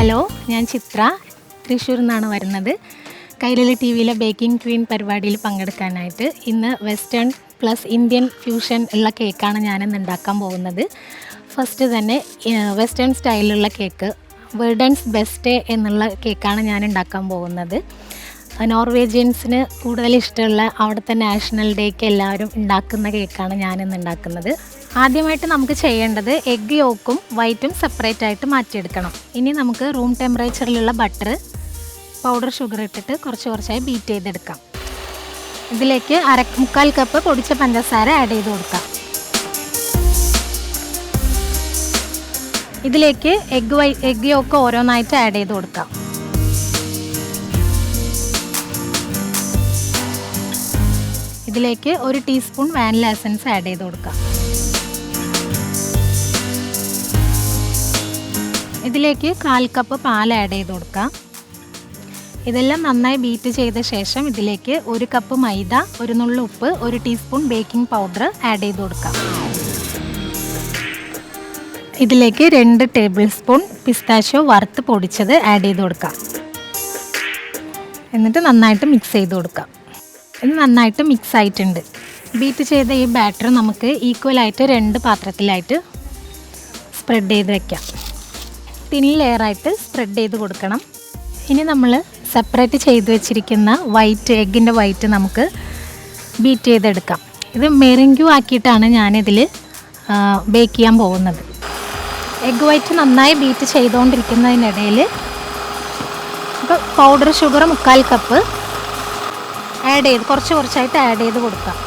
Hello, ഞാൻ ചിത്ര, തൃശ്ശൂരിൽ നിന്നാണ് വരുന്നത്. കൈരളി ടി വിയിലെ ബേക്കിംഗ് ക്വീൻ പരിപാടിയിൽ പങ്കെടുക്കാനായിട്ട് ഇന്ന് വെസ്റ്റേൺ പ്ലസ് ഇന്ത്യൻ ഫ്യൂഷൻ ഉള്ള കേക്കാണ് ഞാനിന്ന് ഉണ്ടാക്കാൻ പോകുന്നത്. ഫസ്റ്റ് തന്നെ വെസ്റ്റേൺ സ്റ്റൈലിലുള്ള കേക്ക്, വേർഡൻസ് ബെസ്റ്റ് എന്നുള്ള കേക്കാണ് ഞാൻ ഉണ്ടാക്കാൻ പോകുന്നത്. നോർവേജിയൻസിന് കൂടുതൽ ഇഷ്ടമുള്ള അവിടുത്തെ നാഷണൽ ഡേക്ക് എല്ലാവരും ഉണ്ടാക്കുന്ന കേക്കാണ് ഞാനിന്ന് ഉണ്ടാക്കുന്നത്. ആദ്യമായിട്ട് നമുക്ക് ചെയ്യേണ്ടത് എഗ്ഗ് യോക്കും വൈറ്റും സെപ്പറേറ്റ് ആയിട്ട് മാറ്റിയെടുക്കണം. ഇനി നമുക്ക് റൂം ടെമ്പറേച്ചറിലുള്ള ബട്ടർ, പൗഡർ ഷുഗർ ഇട്ടിട്ട് കുറച്ചായി ബീറ്റ് ചെയ്തെടുക്കാം. ഇതിലേക്ക് 1/4 കപ്പ് പൊടിച്ച പഞ്ചസാര ആഡ് ചെയ്ത് കൊടുക്കാം. ഇതിലേക്ക് എഗ്ഗ് യോക്ക് ഓരോന്നായിട്ട് ആഡ് ചെയ്ത് കൊടുക്കാം. ഇതിലേക്ക് 1 ടീസ്പൂൺ വാനില എസൻസ് ആഡ് ചെയ്ത് കൊടുക്കാം. ഇതിലേക്ക് 1/4 കപ്പ് പാൽ ആഡ് ചെയ്ത് കൊടുക്കാം. ഇതെല്ലാം നന്നായി ബീറ്റ് ചെയ്ത ശേഷം ഇതിലേക്ക് 1 കപ്പ് മൈദ, 1 നുള്ളു ഉപ്പ്, 1 ടീസ്പൂൺ ബേക്കിംഗ് പൗഡർ ആഡ് ചെയ്ത് കൊടുക്കാം. ഇതിലേക്ക് 2 ടേബിൾ സ്പൂൺ പിസ്താഷ്യോ വറുത്ത് പൊടിച്ചത് ആഡ് ചെയ്ത് കൊടുക്കാം. എന്നിട്ട് നന്നായിട്ട് മിക്സ് ചെയ്ത് കൊടുക്കാം. ഇത് നന്നായിട്ട് മിക്സ് ആയിട്ടുണ്ട്. ബീറ്റ് ചെയ്ത ഈ ബാറ്റർ നമുക്ക് ഈക്വലായിട്ട് 2 പാത്രത്തിലായിട്ട് സ്പ്രെഡ് ചെയ്ത് വയ്ക്കാം. തിൻ ലെയറായിട്ട് സ്പ്രെഡ് ചെയ്ത് കൊടുക്കണം. ഇനി നമ്മൾ സെപ്പറേറ്റ് ചെയ്ത് വെച്ചിരിക്കുന്ന എഗ്ഗിൻ്റെ വൈറ്റ് നമുക്ക് ബീറ്റ് ചെയ്തെടുക്കാം. ഇത് മെറിങ്ക്യൂ ആക്കിയിട്ടാണ് ഞാനിതിൽ ബേക്ക് ചെയ്യാൻ പോകുന്നത്. എഗ്ഗ് വൈറ്റ് നന്നായി ബീറ്റ് ചെയ്തുകൊണ്ടിരിക്കുന്നതിനിടയിൽ ഇപ്പോൾ പൗഡർ ഷുഗർ 1/4 കപ്പ് ആഡ് ചെയ്ത് കുറച്ചായിട്ട് ആഡ് ചെയ്ത് കൊടുക്കാം.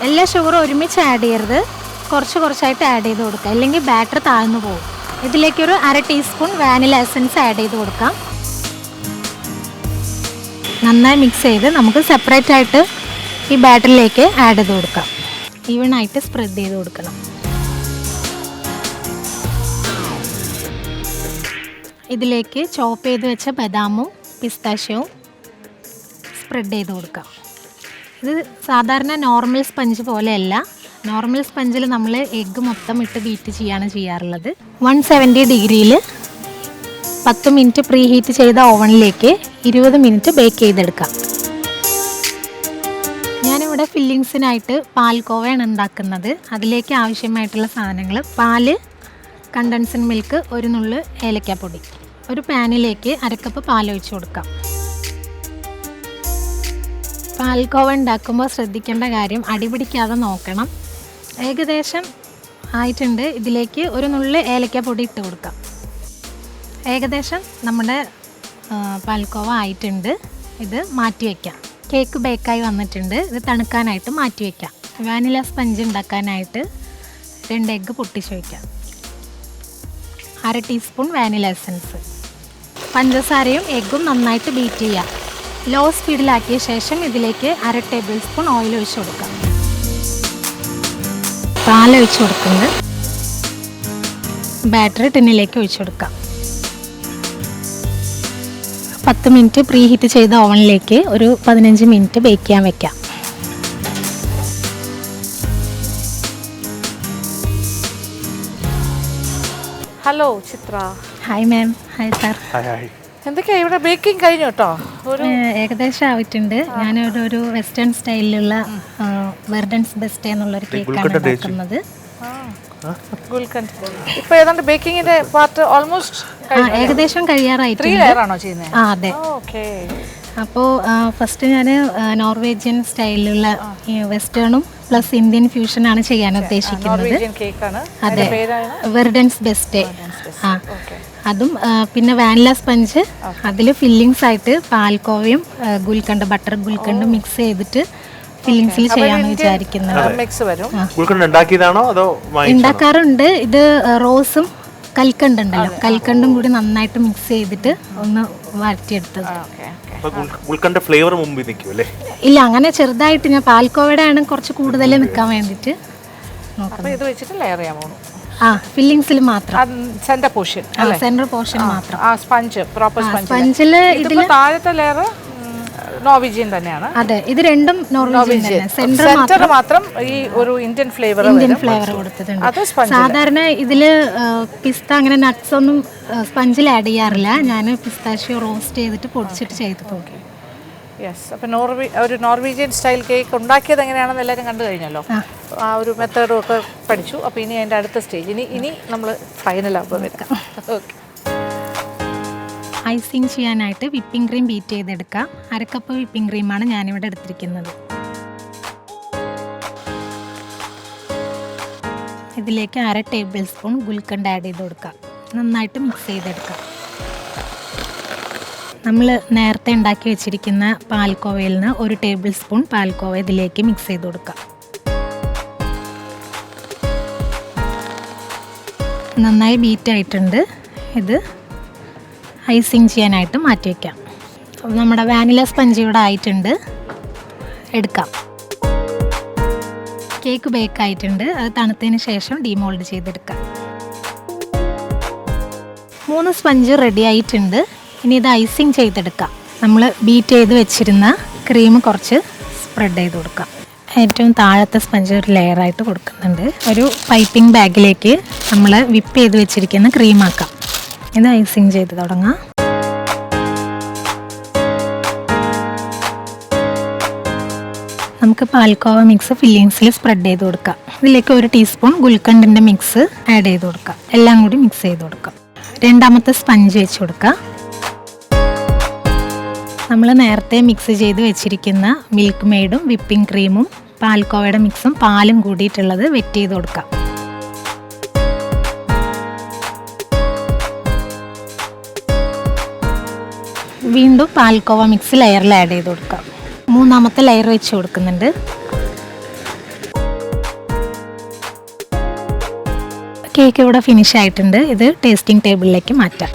എല്ലാ ഷുഗറും ഒരുമിച്ച് ആഡ് ചെയ്യരുത്, കുറച്ചായിട്ട് ആഡ് ചെയ്ത് കൊടുക്കുക, അല്ലെങ്കിൽ ബാറ്റർ താഴ്ന്നു പോകും. ഇതിലേക്കൊരു 1/2 ടീസ്പൂൺ വാനില എസൻസ് ആഡ് ചെയ്ത് കൊടുക്കാം. നന്നായി മിക്സ് ചെയ്ത് നമുക്ക് സെപ്പറേറ്റ് ആയിട്ട് ഈ ബാറ്ററിലേക്ക് ആഡ് ചെയ്ത് കൊടുക്കാം. ഈവണായിട്ട് സ്പ്രെഡ് ചെയ്ത് കൊടുക്കണം. ഇതിലേക്ക് ചോപ്പ് ചെയ്ത് വെച്ച ബദാമും പിസ്താഷ്യവും സ്പ്രെഡ് ചെയ്ത് കൊടുക്കാം. ഇത് സാധാരണ നോർമൽ സ്പഞ്ച് പോലെയല്ല. നോർമൽ സ്പഞ്ചിൽ നമ്മൾ എഗ്ഗ് മൊത്തം ഇട്ട് ബീറ്റ് ചെയ്യാറുള്ളത്. 170 ഡിഗ്രിയിൽ 10 മിനിറ്റ് പ്രീ ഹീറ്റ് ചെയ്ത ഓവനിലേക്ക് 20 മിനിറ്റ് ബേക്ക് ചെയ്തെടുക്കാം. ഞാനിവിടെ ഫില്ലിങ്സിനായിട്ട് പാൽക്കോവയാണ് ഉണ്ടാക്കുന്നത്. അതിലേക്ക് ആവശ്യമായിട്ടുള്ള സാധനങ്ങൾ: പാല്, കണ്ടൻസ്ഡ് മിൽക്ക്, 1 നുള്ളു ഏലക്കാപ്പൊടി. ഒരു പാനിലേക്ക് 1/2 കപ്പ് പാലൊഴിച്ച് കൊടുക്കാം. പാൽക്കോവ ഉണ്ടാക്കുമ്പോൾ ശ്രദ്ധിക്കേണ്ട കാര്യം, അടിപിടിക്കാതെ നോക്കണം. ഏകദേശം ആയിട്ടുണ്ട്. ഇതിലേക്ക് 1 നുള്ളു ഏലക്കാപ്പൊടി ഇട്ട് കൊടുക്കാം. ഏകദേശം നമ്മുടെ പാൽക്കോവ ആയിട്ടുണ്ട്. ഇത് മാറ്റി വയ്ക്കാം. കേക്ക് ബേക്കായി വന്നിട്ടുണ്ട്. ഇത് തണുക്കാനായിട്ട് മാറ്റി വയ്ക്കാം. വാനില സ്പഞ്ച് ഉണ്ടാക്കാനായിട്ട് 2 എഗ്ഗ് പൊട്ടിച്ച് വയ്ക്കാം. 1/2 ടീസ്പൂൺ വാനില എസൻസ്, പഞ്ചസാരയും എഗ്ഗും നന്നായിട്ട് ബീറ്റ് ചെയ്യാം. ലോ സ്പീഡിലാക്കിയ ശേഷം ഇതിലേക്ക് 1/2 ടേബിൾ സ്പൂൺ ഓയിൽ ഒഴിച്ച് കൊടുക്കാം. പാലൊഴിച്ച് കൊടുക്കുന്നത് ബാറ്റർ ടിന്നിലേക്ക് ഒഴിച്ച് കൊടുക്കാം. 10 മിനിറ്റ് പ്രീ ഹീറ്റ് ചെയ്ത ഓവനിലേക്ക് ഒരു 15 മിനിറ്റ് ബേക്ക് ചെയ്യാൻ വെക്കാം. Hello Chitra. Hi ma'am. Hi sir. എന്തൊക്കെയാ ഇവിടെ ബേക്കിംഗ് കഴിഞ്ഞു കേട്ടോ? ഏകദേശം ആയിട്ടുണ്ട്. ഞാനൊരു വെസ്റ്റേൺ സ്റ്റൈലിലുള്ള വെർഡൻസ് ബെസ്റ്റ് എന്നുള്ളൊരു കേക്കാണ് ഉണ്ടാക്കുന്നത്. ഇപ്പൊ ഏതാണ്ട് ബേക്കിങ്ങിന്റെ പാർട്ട് ഓൾമോസ്റ്റ് ഏകദേശം കഴിയാറായിട്ടുണ്ട്. 3 ലെയർ ആണോ ചെയ്യുന്നത്? അതെ. ഓക്കേ. അപ്പോൾ ഫസ്റ്റ് ഞാൻ നോർവേജിയൻ സ്റ്റൈലിലുള്ള വെസ്റ്റേണും പ്ലസ് ഇന്ത്യൻ ഫ്യൂഷനാണ് ചെയ്യാൻ ഉദ്ദേശിക്കുന്നത്. അതെ, വെർഡൻസ് ബെസ്റ്റ്. അതും പിന്നെ വാനില സ്പഞ്ച്, അതിൽ ഫില്ലിങ്സ് ആയിട്ട് പാൽക്കോവയും ബട്ടർ ഗുൽക്കണ്ടും മിക്സ് ചെയ്തിട്ട് ഫില്ലിങ്സിൽ ചെയ്യാമെന്ന് വിചാരിക്കുന്നത്. ഉണ്ടാക്കാറുണ്ട്. ഇത് റോസും കൽക്കണ്ടുണ്ടല്ലോ, കൽക്കണ്ടും കൂടി നന്നായിട്ട് മിക്സ് ചെയ്തിട്ട് ഒന്ന് വരട്ടിയെടുത്തത്. ഇല്ല, അങ്ങനെ ചെറുതായിട്ട് ഞാൻ പാൽക്കോവയുടെ ആണ് കുറച്ച് കൂടുതൽ നിൽക്കാൻ വേണ്ടിയിട്ട് ഫില്ലിങ്സിൽ മാത്രം, സെന്റർ പോർഷൻ മാത്രം. സ്പഞ്ച് പ്രോപ്പർ സ്പഞ്ചിൽ ഇതിൽ താഴത്തെ ലെയർ നോർവീജിയൻ തന്നെയാണ്. അതെ, ഇത് രണ്ടും നോർവീജിയൻ. സെന്റർ മാത്രം ഈ ഒരു ഇന്ത്യൻ ഫ്ലേവർ കൊടുത്തിട്ടുണ്ട്. സാധാരണ ഇതില് പിസ്ത അങ്ങനെ നട്ട്സ് ഒന്നും സ്പഞ്ചിൽ ആഡ് ചെയ്യാറില്ല. ഞാൻ പിസ്താഷ്യോ റോസ്റ്റ് ചെയ്തിട്ട് പൊടിച്ചിട്ട് ചെയ്ത് നോക്കി. യെസ്. അപ്പം ഒരു നോർവീജിയൻ സ്റ്റൈൽ കേക്ക് ഉണ്ടാക്കിയത് എങ്ങനെയാണെന്ന് എല്ലാവരും കണ്ടു കഴിഞ്ഞല്ലോ. ആ ഒരു മെത്തേഡും ഒക്കെ പഠിച്ചു. അപ്പോൾ ഇനി അതിൻ്റെ അടുത്ത സ്റ്റേജ് ഇനി നമ്മൾ ഫൈനലാകുമ്പോൾ വെക്കാം. ഓക്കെ. ഐസിങ് ചെയ്യാനായിട്ട് വിപ്പിംഗ് ക്രീം ബീറ്റ് ചെയ്തെടുക്കാം. 1/2 കപ്പ് വിപ്പിംഗ് ക്രീമാണ് ഞാനിവിടെ എടുത്തിരിക്കുന്നത്. ഇതിലേക്ക് 1/2 ടേബിൾ സ്പൂൺ ഗുൽക്കണ്ട് ആഡ് ചെയ്ത് കൊടുക്കാം. നന്നായിട്ട് മിക്സ് ചെയ്തെടുക്കാം. നമ്മൾ നേരത്തെ ഉണ്ടാക്കി വെച്ചിരിക്കുന്ന പാൽക്കോവയിൽ നിന്ന് 1 ടേബിൾ സ്പൂൺ പാൽക്കോവ ഇതിലേക്ക് മിക്സ് ചെയ്ത് കൊടുക്കാം. നന്നായി ബീറ്റായിട്ടുണ്ട്. ഇത് ഐസിങ് ചെയ്യാനായിട്ട് മാറ്റി വയ്ക്കാം. നമ്മുടെ വാനില സ്പഞ്ച് ഇവിടെ ആയിട്ടുണ്ട്. എടുക്കാം. കേക്ക് ബേക്ക് ആയിട്ടുണ്ട്. അത് തണുത്തതിന് ശേഷം ഡീമോൾഡ് ചെയ്തെടുക്കാം. 3 സ്പഞ്ച് റെഡി ആയിട്ടുണ്ട്. ഇനി ഇത് ഐസിങ് ചെയ്തെടുക്കാം. നമ്മൾ ബീറ്റ് ചെയ്ത് വെച്ചിരുന്ന ക്രീം കുറച്ച് സ്പ്രെഡ് ചെയ്ത് കൊടുക്കാം. ഏറ്റവും താഴത്തെ സ്പഞ്ച് ഒരു ലെയറായിട്ട് കൊടുക്കുന്നുണ്ട്. ഒരു പൈപ്പിംഗ് ബാഗിലേക്ക് നമ്മൾ വിപ്പ് ചെയ്ത് വെച്ചിരിക്കുന്ന ക്രീം ആക്കാം. ഇത് ഐസിങ് ചെയ്ത് തുടങ്ങാം. നമുക്ക് പാൽക്കോവ മിക്സ് ഫില്ലിങ്സിൽ സ്പ്രെഡ് ചെയ്ത് കൊടുക്കാം. ഇതിലേക്ക് 1 ടീസ്പൂൺ ഗുൽക്കണ്ടിൻ്റെ മിക്സ് ആഡ് ചെയ്ത് കൊടുക്കാം. എല്ലാം കൂടി മിക്സ് ചെയ്ത് കൊടുക്കാം. രണ്ടാമത്തെ സ്പഞ്ച് വെച്ച് കൊടുക്കാം. നമ്മൾ നേരത്തെ മിക്സ് ചെയ്ത് വെച്ചിരിക്കുന്ന മിൽക്ക് മെയ്ഡും വിപ്പിംഗ് ക്രീമും പാൽക്കോവയുടെ മിക്സും പാലും കൂടിയിട്ടുള്ളത് വെറ്റ് ചെയ്ത് കൊടുക്കാം. വീണ്ടും പാൽക്കോവ മിക്സ് ലെയറിൽ ആഡ് ചെയ്ത് കൊടുക്കാം. 3ാമത്തെ ലെയർ വെച്ച് കൊടുക്കുന്നുണ്ട്. കേക്ക് ഇവിടെ ഫിനിഷ് ആയിട്ടുണ്ട്. ഇത് ടേസ്റ്റിംഗ് ടേബിളിലേക്ക് മാറ്റാം.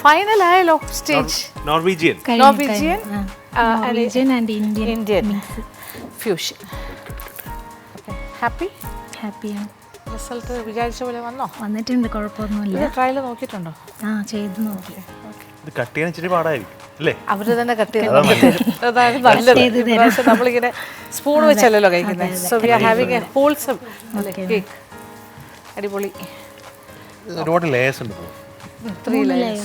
ഫൈനൽ ആയല്ലോ stage. Norwegian and Indian fusion. ഹാപ്പിയാണ്. റിസൾട്ട് വിചാരിച്ച പോലെ വന്നിട്ടുണ്ട്. കുഴപ്പമൊന്നുമില്ല. ട്രയൽ നോക്കിയിട്ടുണ്ടോ? ചെയ്ത് നോക്കി. ഇത് കട്ട് ചെയ്യാൻ ഇച്ചിരി പാടായിരിക്കും അല്ലേ? അവര് തന്നെ കട്ട് ചെയ്ത് അതാണ് നല്ലത്. നമ്മളിങ്ങനെ സ്പൂൺ വെച്ചല്ലോ കഴിക്കുന്നത്. So we are having A wholesome cake. അടിപൊളി. ഒരുപാട് ലേയേഴ്സ് ഉണ്ട്. 3 layers.